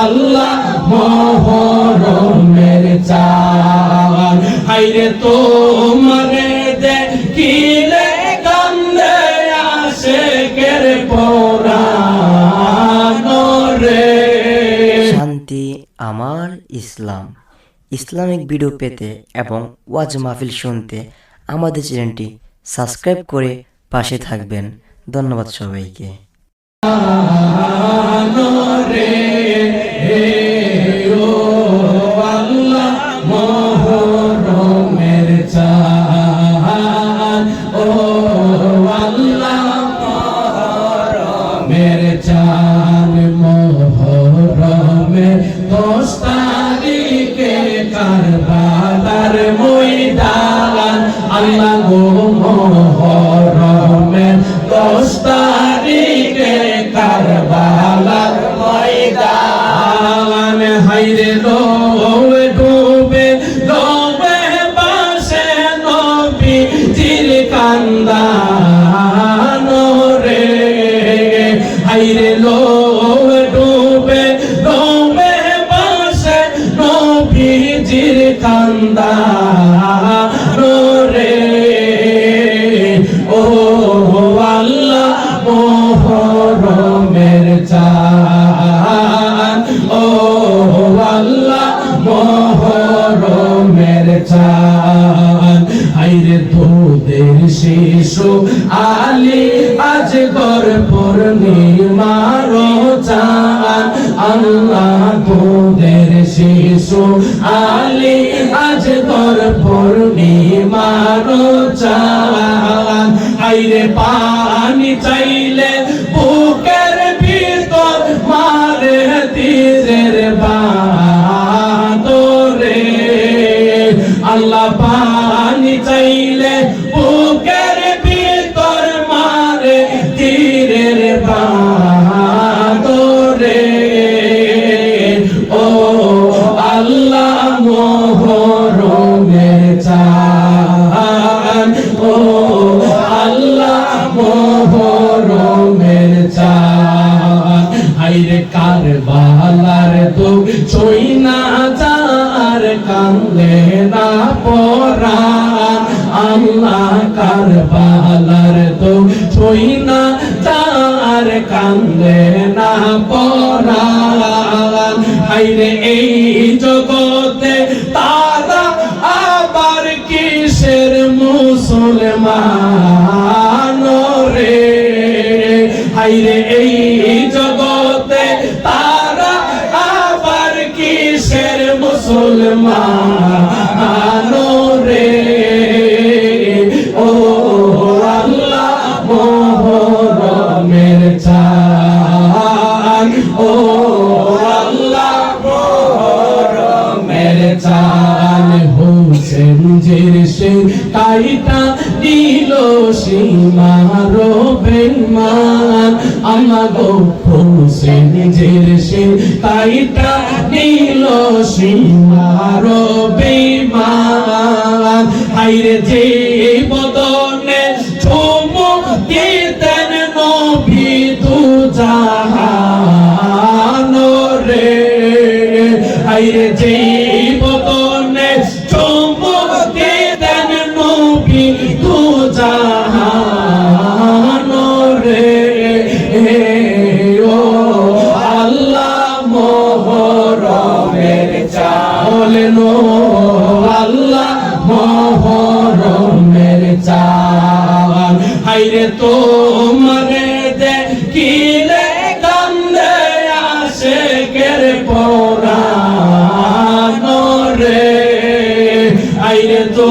আল্লাহ মহরমের চাঁদ হাইরে তোমারে দেখিলে কান্দে আশিকের পরাণ রে। শান্তি আমার ইসলাম। ইসলামিক ভিডিও পেতে এবং ওয়াজ মাহফিল শুনতে আমাদের চ্যানেলটি সাবস্ক্রাইব করে পাশে থাকবেন। ধন্যবাদ সবাইকে। মহরমের চাঁদ ও আল্লাহ মহরমের চাঁদ মহরমের 10 তারিখে কারবালার ময়দান আল্লাহ গো মহরমের 10 তারিখে কারবালার ময়দান হাইরে লোয়ে ডুবে ডুবে বাসে নবীজির কান্দান রে হাইরে লোয়ে ডুবে ডুবে বাসে নবীজির কান্দান রে। ও আল্লাহ মহরমের চাঁদ ও আল্লাহ মহরমের চাঁদ আইরে তোদের শিশু আলী আজ গর পূর্ণিমার চাঁদ আল্লাহ তোদের শিশু আলী আজ গর পূর্ণিমার চাঁদ আইরে পানি চাইলে বুকের ভিতর মারে তীরের বাঁধরে আল্লাহ পানি চাইলে বুকের ভিতর মারে তীরের বাঁধরে। ও আল্লাহ মহরমের চাঁদ ও আল্লাহ মহরমের চাঁদ হাইরে কারবালার তো ছই না যার কান্দে না পরাণ আল্লাহ কারবালার তো ছই না যার কান্দে না পরাণ হাইরে এই জগতে তারা আবার কিসের মুসলমান রে হাইরে এই জগতে তারা আবার কিসের মুসলমান রে। ও আল্লাহ মহরমের চাঁদ ও আল্লাহ মহরমের চাঁদ হোসেন জির সে কাইটা দিল সীমার বেঈমান আমাগো হোসেন জির সে কাইটা দিল সীমার বেঈমান হাইরে যে বদনে চুমুক দিতেন নবী দু জাহান রে হাইরে যে বদনে চুমুক দিতেন নবী দু জাহান রে। ও আল্লাহ মহরমের চাঁদ আল্লাহ মহরমের চাঁদ হাইরে তোমারে দেখিলে কান্দে আশিকের পরাণ রে হাইরে তো